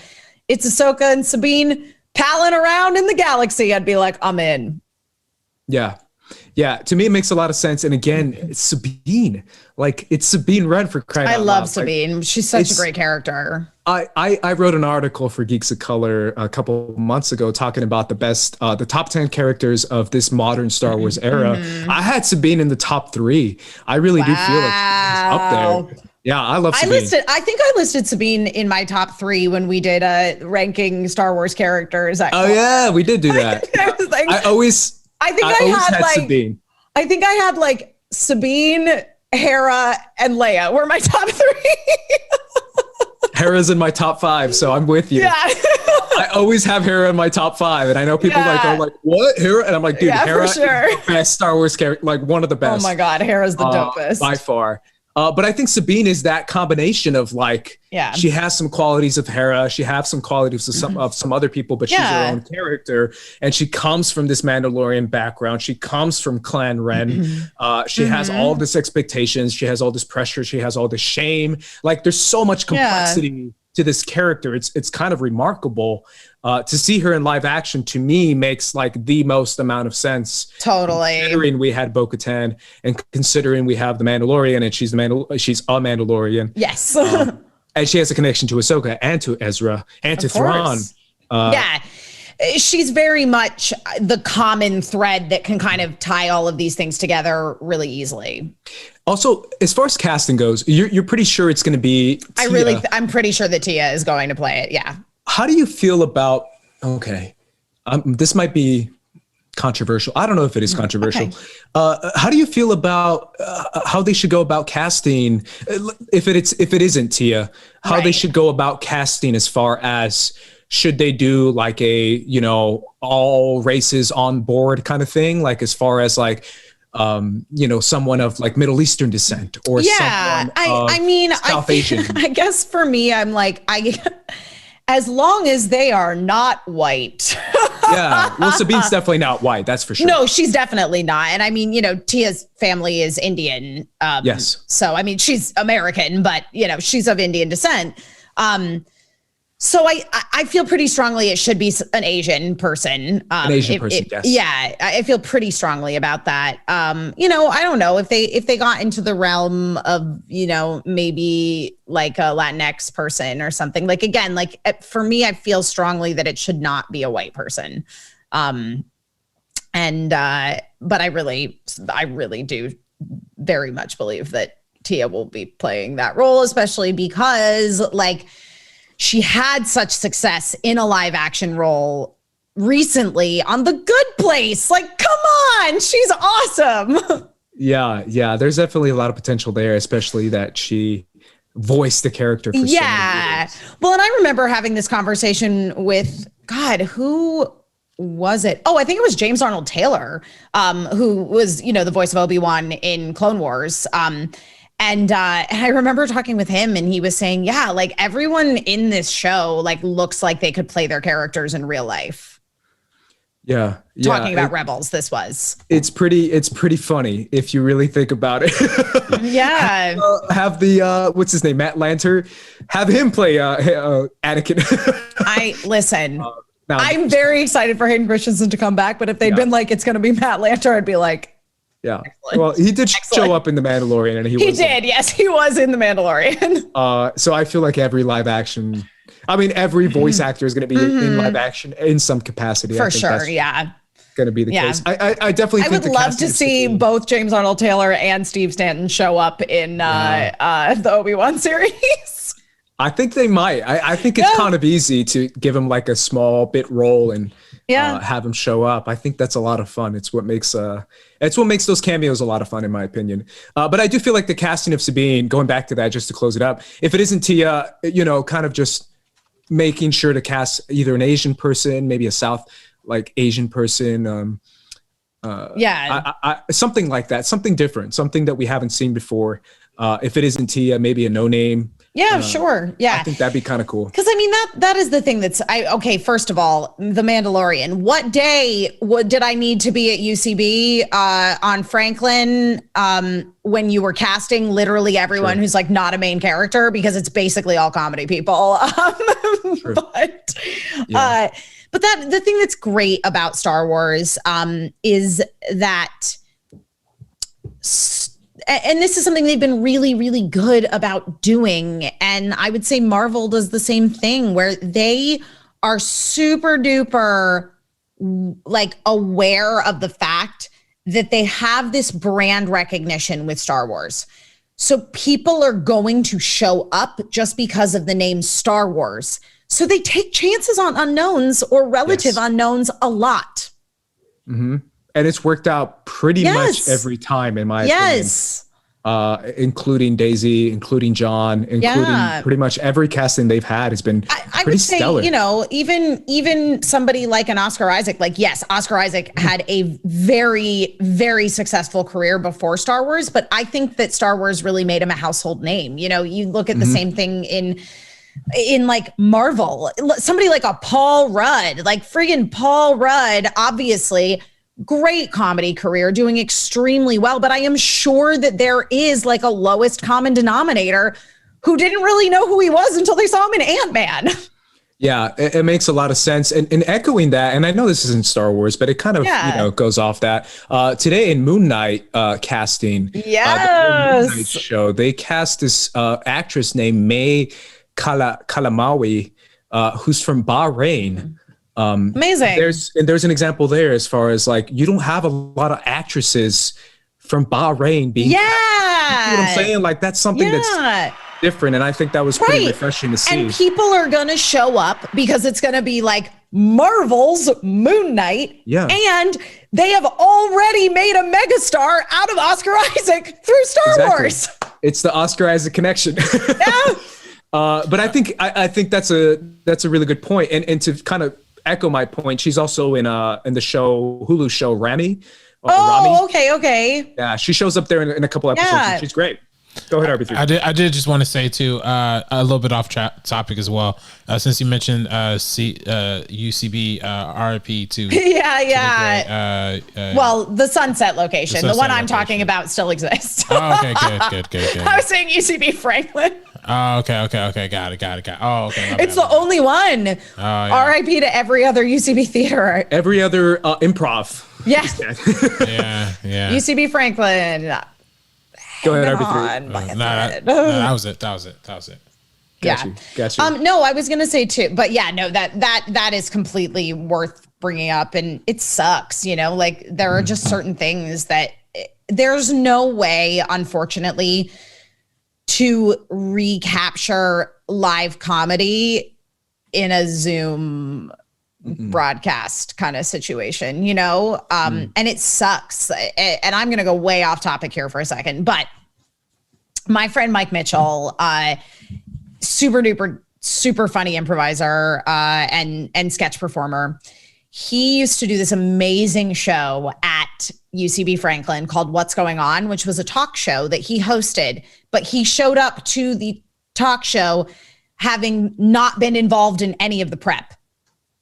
it's Ahsoka and Sabine palling around in the galaxy, I'd be like, I'm in. Yeah. Yeah, to me, it makes a lot of sense. And again, it's Sabine. Like, it's Sabine Wren for crying out loud. I love Sabine. Like, she's such a great character. I wrote an article for Geeks of Color a couple months ago talking about the top 10 characters of this modern Star Wars era. I had Sabine in the top 3. I really do feel like she's up there. Yeah, I love Sabine. I think I listed Sabine in my top 3 when we did ranking Star Wars characters. Yeah, we did do that. I think I had like Sabine, Hera, and Leia were my top 3. Hera's in my top 5, so I'm with you. Yeah. I always have Hera in my top 5, and I know people are like, what, Hera? And I'm like, dude, Hera is the best Star Wars character, like one of the best. Oh my God, Hera's the dopest. By far. But I think Sabine is that combination of like, she has some qualities of Hera, she has some qualities of some other people, but she's her own character, and she comes from this Mandalorian background. She comes from Clan Ren. She has all this expectations. She has all this pressure. She has all this shame. Like, there's so much complexity to this character. It's kind of remarkable. To see her in live action, to me, makes like the most amount of sense. Totally. Considering we had Bo-Katan, and considering we have the Mandalorian, and she's a Mandalorian. Yes. And she has a connection to Ahsoka and to Ezra and to Thrawn. She's very much the common thread that can kind of tie all of these things together really easily. Also, as far as casting goes, you're pretty sure it's going to be Tia. I'm pretty sure that Tia is going to play it. Yeah. How do you feel about, this might be controversial. I don't know if it is controversial. How do you feel about how they should go about casting, if it isn't Tia, how they should go about casting, as far as, should they do like a, all races on board kind of thing? Like, as far as like, someone of like Middle Eastern descent, or someone South Asian. I guess for me, I'm like, as long as they are not white. Yeah. Well, Sabine's definitely not white. That's for sure. No, she's definitely not. And I mean, Tia's family is Indian. Yes. So, I mean, she's American, but, she's of Indian descent. So I feel pretty strongly it should be an Asian person. An Asian person, yes. Yeah, I feel pretty strongly about that. I don't know if they got into the realm of, maybe like a Latinx person or something. Like, again, like for me, I feel strongly that it should not be a white person. But I really do very much believe that Tia will be playing that role, especially because like, she had such success in a live action role recently on The Good Place. Like, come on, she's awesome. Yeah. There's definitely a lot of potential there, especially that she voiced the character for so many years. Well, and I remember having this conversation with, God, who was it? Oh, I think it was James Arnold Taylor, who was, the voice of Obi-Wan in Clone Wars. And I remember talking with him, and he was saying, yeah, like everyone in this show, like, looks like they could play their characters in real life. Yeah. Talking about Rebels, this was. It's pretty funny if you really think about it. Yeah. Have the, what's his name? Matt Lanter, have him play Anakin. Listen, I'm very excited for Hayden Christensen to come back, but if they'd been like, it's going to be Matt Lanter, I'd be like, yeah. Excellent. Well, he did show up in The Mandalorian, and he did. Yes, he was in The Mandalorian. So I feel like every voice actor is going to be in live action in some capacity. For sure. Yeah. Going to be the case. I definitely think I would love to see both James Arnold Taylor and Steve Stanton show up in the Obi-Wan series. I think they might. I think it's kind of easy to give him like a small bit role and have him show up. I think that's a lot of fun. It's what makes those cameos a lot of fun, in my opinion. But I do feel like the casting of Sabine, going back to that just to close it up, if it isn't Tia, kind of just making sure to cast either an Asian person, maybe a South like Asian person, something like that, something different, something that we haven't seen before. If it isn't Tia, maybe a no name. Yeah, sure. Yeah. I think that'd be kind of cool. Because I mean, that is the thing first of all, The Mandalorian. What day did I need to be at UCB on Franklin when you were casting literally everyone who's like not a main character, because it's basically all comedy people. But the thing that's great about Star Wars is that and this is something they've been really, really good about doing. And I would say Marvel does the same thing, where they are super duper like aware of the fact that they have this brand recognition with Star Wars. So people are going to show up just because of the name Star Wars. So they take chances on unknowns or relative unknowns a lot. Mm-hmm. And it's worked out pretty much every time, in my opinion. including Daisy, including John, including pretty much every casting they've had has been I pretty would say, stellar. you know, even somebody like an Oscar Isaac, like, yes, Oscar Isaac had a very, very successful career before Star Wars, but I think that Star Wars really made him a household name. You know, you look at the same thing in like Marvel, somebody like a Paul Rudd, like friggin' Paul Rudd, obviously great comedy career, doing extremely well. But I am sure that there is like a lowest common denominator who didn't really know who he was until they saw him in Ant-Man. Yeah, it makes a lot of sense. And echoing that, and I know this isn't Star Wars, but it kind of goes off that. Today in Moon Knight casting, the Moon Knight show, they cast this actress named May Kalamawi, who's from Bahrain. Amazing. There's an example there as far as like, you don't have a lot of actresses from Bahrain being, you know what I'm saying? Like, that's something that's different. And I think that was pretty refreshing to see. And people are going to show up because it's going to be like Marvel's Moon Knight. Yeah. And they have already made a megastar out of Oscar Isaac through Star Wars. It's the Oscar Isaac connection. But I think that's a really good point. And to kind of echo my point, she's also in the show, Hulu show Rami. Rami. Okay. Yeah, she shows up there in a couple episodes. And she's great. Go ahead, RB3. I did just want to say too, a little bit off topic as well. Since you mentioned UCB, RIP to well, the Sunset location, the one I'm talking about, still exists. Oh, okay, good. I was saying UCB Franklin. Oh, okay. Got it. Oh, okay. It's the only one. RIP to every other UCB theater. Every other improv. Yeah. yeah. UCB Franklin. Go ahead, RB3. That was it. Got you. No, I was gonna say too, but yeah, no, that is completely worth bringing up, and it sucks. You know, like there are just certain things that there's no way, unfortunately, to recapture live comedy in a Zoom broadcast kind of situation, you know? And it sucks. And I'm going to go way off topic here for a second, but my friend Mike Mitchell, super duper, super funny improviser and sketch performer. He used to do this amazing show at UCB Franklin called What's Going On, which was a talk show that he hosted, but he showed up to the talk show having not been involved in any of the prep.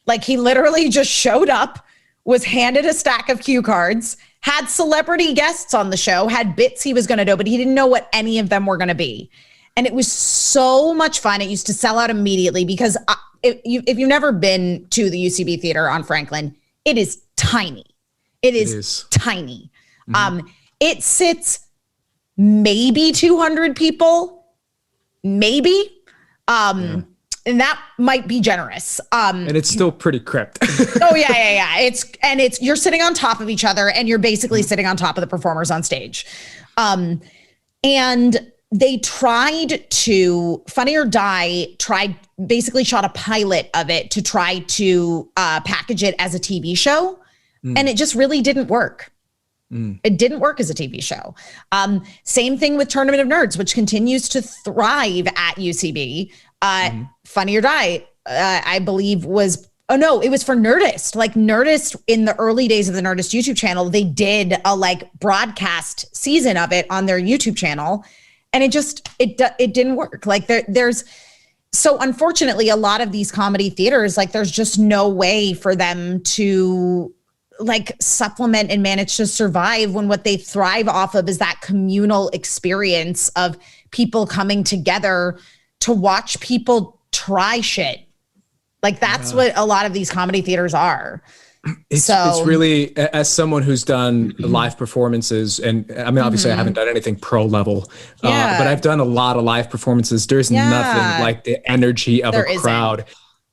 Like, he literally just showed up, was handed a stack of cue cards, had celebrity guests on the show, had bits he was going to do, but he didn't know what any of them were going to be. And it was so much fun. It used to sell out immediately because if you've never been to the UCB Theater on Franklin, it is tiny. It is tiny. It sits maybe 200 people, maybe. And that might be generous. And it's still pretty crypt. Yeah. It's you're sitting on top of each other, and you're basically sitting on top of the performers on stage. And they tried to, Funny or Die basically shot a pilot of it to try to package it as a TV show. And it just really didn't work. It didn't work as a TV show. Same thing with Tournament of Nerds, which continues to thrive at UCB. Funny or Die, I believe it was for Nerdist. Like, Nerdist, in the early days of the Nerdist YouTube channel, they did a like broadcast season of it on their YouTube channel, and it didn't work. Like, so unfortunately, a lot of these comedy theaters, like, there's just no way for them to like supplement and manage to survive when what they thrive off of is that communal experience of people coming together to watch people try shit. Like, that's what a lot of these comedy theaters are. It's really, as someone who's done live performances, and I mean, obviously I haven't done anything pro level, but I've done a lot of live performances. There's nothing like the energy of a crowd.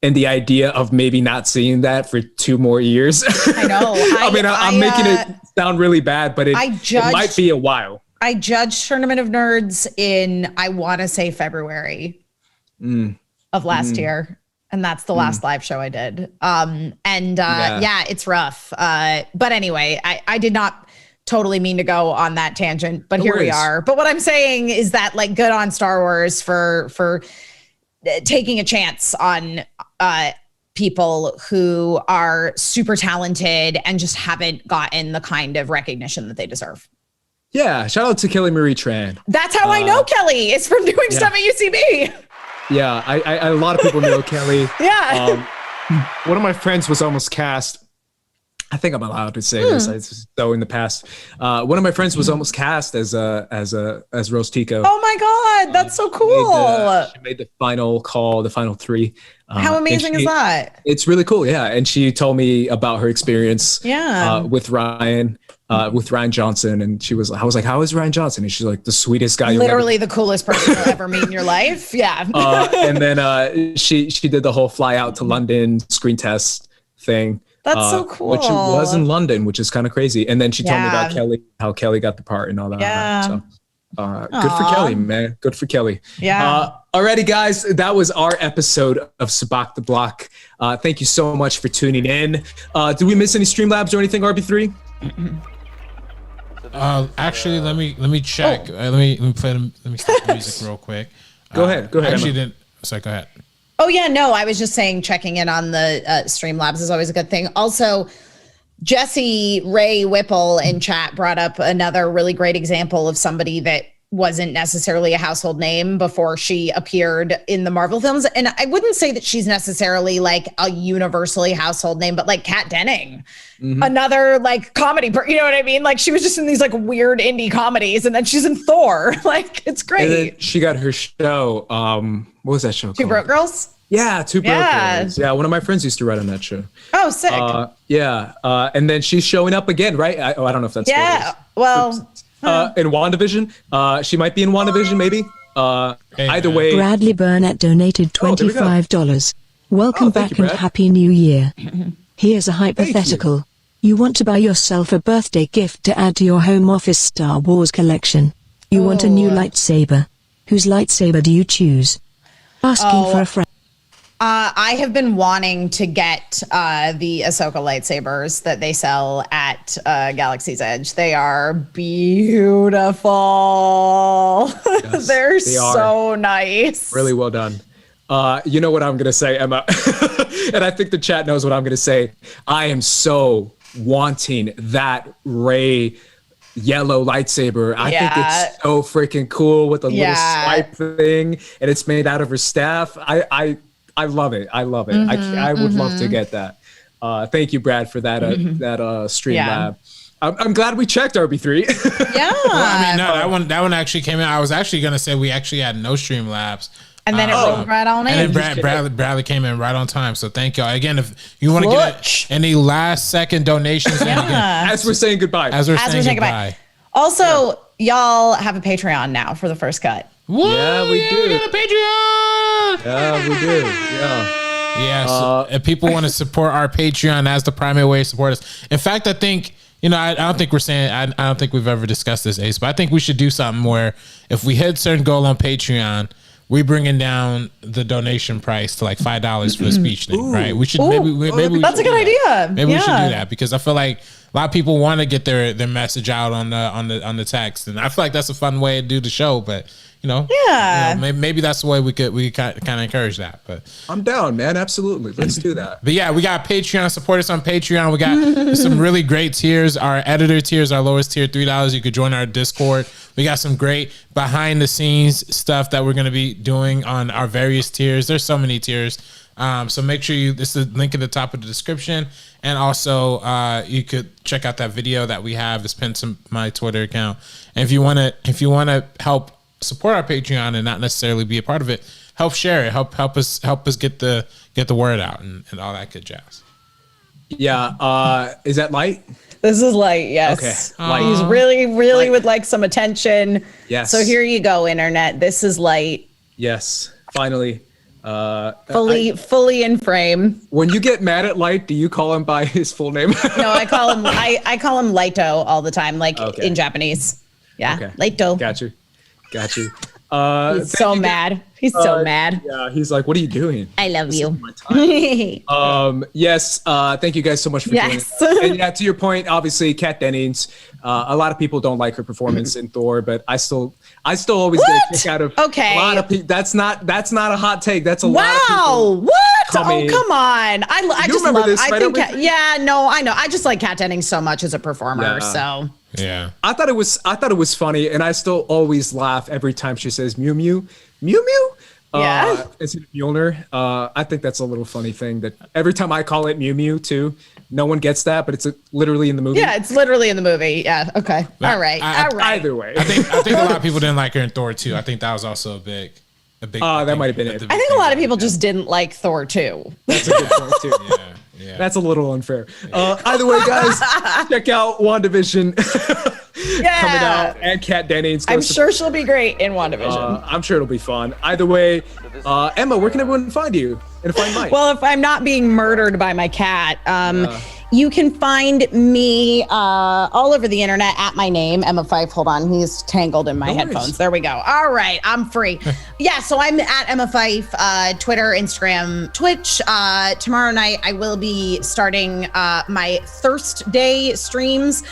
And the idea of maybe not seeing that for 2 more years. I know. I'm making it sound really bad, but it might be a while. I judged Tournament of Nerds in, I want to say, February of last year. And that's the last live show I did. It's rough. But anyway, I did not totally mean to go on that tangent, but No here we worries. are. But what I'm saying is that like good on Star Wars for taking a chance on people who are super talented and just haven't gotten the kind of recognition that they deserve. Yeah, shout out to Kelly Marie Tran. That's how I know Kelly. It's from doing stuff at UCB. Yeah, I a lot of people know Kelly. Yeah. One of my friends was almost cast. I think I'm allowed to say this. It's so in the past. One of my friends was almost cast as Rose Tico. Oh my God, that's so cool. She made the final call, the final three. How amazing is that? It's really cool, yeah. And she told me about her experience with Ryan Johnson. And I was like, how is Ryan Johnson? And she's like, the sweetest guy. Literally the coolest person you'll ever meet in your life. Yeah. And then she did the whole fly out to London screen test thing. That's so cool. Which was in London, which is kind of crazy. And then she told me about Kelly, how Kelly got the part and all that. Yeah. So, good for Kelly, man. Good for Kelly. Yeah. Alrighty, guys. That was our episode of Sabacc the Block. Thank you so much for tuning in. Did we miss any Streamlabs or anything, RB3? Actually, let me check. Let me stop the music real quick. Go ahead. Actually, Emma. didn't. Sorry, go ahead. Oh yeah, no, I was just saying checking in on the Streamlabs is always a good thing. Also, Jesse Ray Whipple in chat brought up another really great example of somebody that wasn't necessarily a household name before she appeared in the Marvel films. And I wouldn't say that she's necessarily like a universally household name, but like Kat Denning, another like comedy, you know what I mean? Like she was just in these like weird indie comedies and then she's in Thor. Like it's great. And then she got her show. What was that show Two called? Broke Girls? Yeah, Two Broke Girls. Yeah, one of my friends used to write on that show. Oh, sick. And then she's showing up again, right? I don't know if that's well, in WandaVision. She might be in WandaVision, maybe. Either way. Bradley Burnett donated $25. Welcome thank back you, and Brad. Happy New Year. Here's a hypothetical. You want to buy yourself a birthday gift to add to your home office Star Wars collection. You want a new lightsaber. Whose lightsaber do you choose? Asking for a friend. I have been wanting to get the Ahsoka lightsabers that they sell at Galaxy's Edge. They are beautiful. Yes, They're they are. so nice. Really well done. You know what I'm going to say, Emma? And I think the chat knows what I'm going to say. I am so wanting that Rey yellow lightsaber. I think it's so freaking cool with the little swipe thing, and it's made out of her staff. I love it. I love it. I would love to get that. Thank you, Brad, for that stream lab. I'm glad we checked RB3. Yeah. Well, I mean, no, that one actually came in. I was actually gonna say we actually had no stream labs. And then it rolled right on in. And then Bradley came in right on time. So thank y'all. Again, if you want to get any last second donations in again, as we're saying goodbye. As we're saying goodbye. Also, y'all have a Patreon now for the first cut. Woo, Yeah, we do. We got a Patreon. Yeah, we do. Yeah. Yeah, so if people want to support our Patreon, that's the primary way to support us. In fact, I think, I don't think we're saying, I don't think we've ever discussed this, Ace, but I think we should do something where if we hit a certain goal on Patreon, we bringing down the donation price to like $5 for the speech thing, right? We should maybe That's a good idea. Maybe we should do that because I feel like a lot of people want to get their message out on the text, and I feel like that's a fun way to do the show. But maybe that's the way we could kind of encourage that. But I'm down, man. Absolutely, let's do that. But yeah, we got Patreon. Support us on Patreon. We got some really great tiers. Our editor tiers, our lowest tier, $3. You could join our Discord. We got some great behind the scenes stuff that we're going to be doing on our various tiers. There's so many tiers. So make sure this is the link at the top of the description. And also you could check out that video that we have. It's pinned to my Twitter account. And if you want to help support our Patreon and not necessarily be a part of it, help share it. Help us get the word out and all that good jazz. Yeah. Is that light? This is Light, yes. Okay. Light. He's really Light. would like some attention. Yes. So here you go, internet. This is Light. Yes. Finally. Fully in frame. When you get mad at Light, do you call him by his full name? No, I call him Laito all the time, like in Japanese. Yeah. Okay. Laito. Got you. He's so mad. He's so mad. Yeah, he's like, what are you doing? I love This you. is my time. Yes, thank you guys so much for joining Yes. us. And yeah, to your point, obviously, Kat Dennings, a lot of people don't like her performance in Thor, but I still always get a kick out of Okay. a lot of people. That's not a hot take. That's a lot of Wow. people. What? coming. Oh, come on. I You just remember love this, I right, think Obi? yeah, no, I know. I just like Kat Dennings so much as a performer. Yeah. So Yeah. I thought it was funny, and I still always laugh every time she says Mew Mew. Mew Mew? Yeah. Instead of Mjolnir. I think that's a little funny thing that every time I call it Mew Mew too, no one gets that, but it's literally in the movie. yeah, it's literally in the movie. Yeah. Okay. All right. I- All right. Either way. I think a lot of people didn't like her in Thor too. I think that was also a big. That might have been it. I think a lot of people just didn't like Thor too. That's a good point too. Yeah. That's a little unfair. Either way, guys, check out WandaVision coming out, and Kat Dennings. I'm sure she'll be great in WandaVision. I'm sure it'll be fun. Either way, Emma, where can everyone find you and find Mike? Well, if I'm not being murdered by my cat, you can find me all over the internet at my name, Emma Fyffe. Hold on, he's tangled in my headphones. There we go. All right, I'm free. Yeah, so I'm at Emma Fyffe, Twitter, Instagram, Twitch. Tomorrow night, I will be starting my Thursday streams.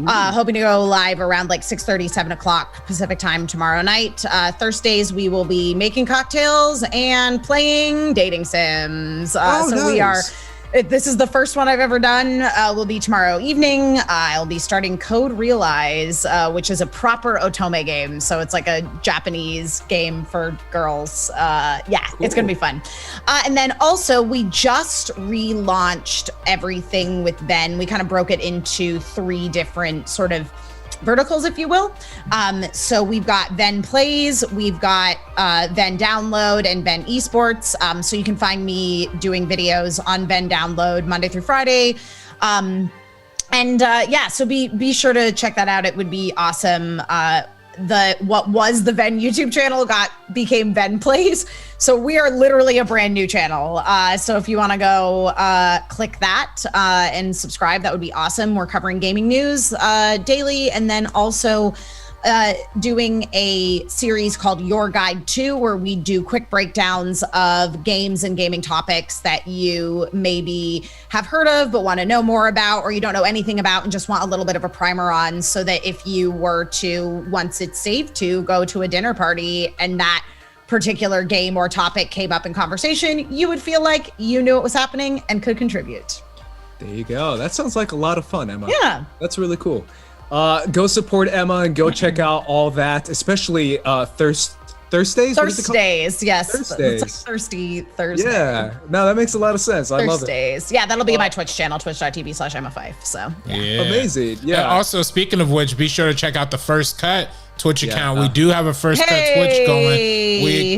Hoping to go live around like 6:30, 7 o'clock Pacific time tomorrow night. Thursdays, we will be making cocktails and playing dating sims. So we are. This is the first one I've ever done. Will be tomorrow evening. I'll be starting Code Realize, which is a proper otome game. So it's like a Japanese game for girls. It's gonna be fun. And then also we just relaunched everything with Ben. We kind of broke it into 3 different sort of verticals, if you will. So we've got Venn Plays, we've got Venn Download, and Venn Esports. So you can find me doing videos on Venn Download Monday through Friday. So be sure to check that out. It would be awesome. What was the Venn YouTube channel became Venn Plays. So we are literally a brand new channel. So if you want to go click that and subscribe, that would be awesome. We're covering gaming news daily, and then also doing a series called Your Guide To, where we do quick breakdowns of games and gaming topics that you maybe have heard of but want to know more about, or you don't know anything about and just want a little bit of a primer on, so that if you were to, once it's safe to, go to a dinner party and that particular game or topic came up in conversation, you would feel like you knew it was happening and could contribute. There you go. That sounds like a lot of fun, Emma. Yeah. That's really cool. Go support Emma and go check out all that, especially Thursdays? Thursdays, yes. Thursdays. It's like Thirsty Thursday. Yeah. No, that makes a lot of sense. I love it. Thursdays. Yeah, that'll be my Twitch channel, twitch.tv/EmmaFyffe. So, Yeah. Amazing. Yeah. And also, speaking of which, be sure to check out the First Cut Twitch account. We do have a First Cut Twitch going.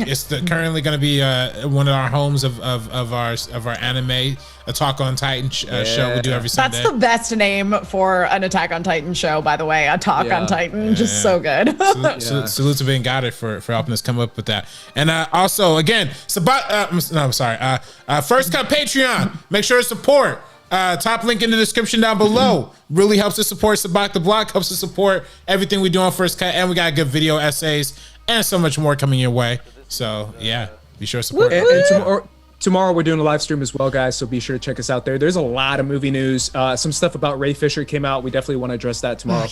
It's currently going to be one of our homes of our anime, Attack on Titan show we do every Sunday. that's the best name for an Attack on Titan show, by the way. Attack on Titan, just so good. Salute to Ben Goddard for helping us come up with that. And also, again, First Cut Patreon. Make sure to support. Top link in the description down below. Really helps to support Sabacc the Block, helps to support everything we do on First Cut, and we got good video essays and so much more coming your way. So yeah, be sure to support. And tomorrow we're doing a live stream as well, guys. So be sure to check us out there. There's a lot of movie news. Some stuff about Ray Fisher came out. We definitely want to address that tomorrow.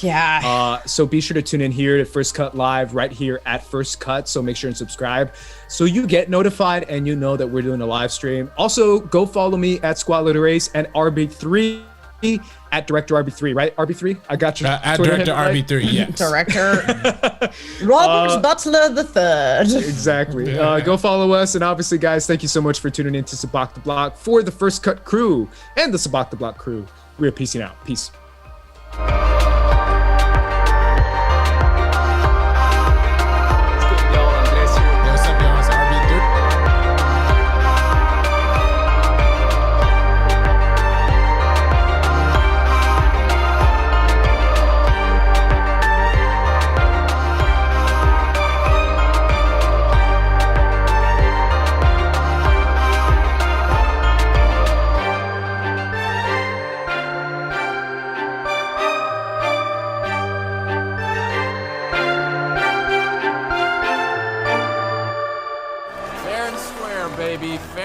So be sure to tune in here to First Cut Live right here at First Cut. So make sure and subscribe so you get notified and you know that we're doing a live stream. Also, go follow me at Squad Leader Race and RB3 at Director RB3, right? RB3? I got you. At Director RB3, yes. Director Robert Butler the Third. Exactly. Go follow us. And obviously, guys, thank you so much for tuning in to Sabacc the Block for the First Cut crew and the Sabacc the Block crew. We're peacing out. Peace. What's up, y'all? It's RB3.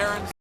Aaron.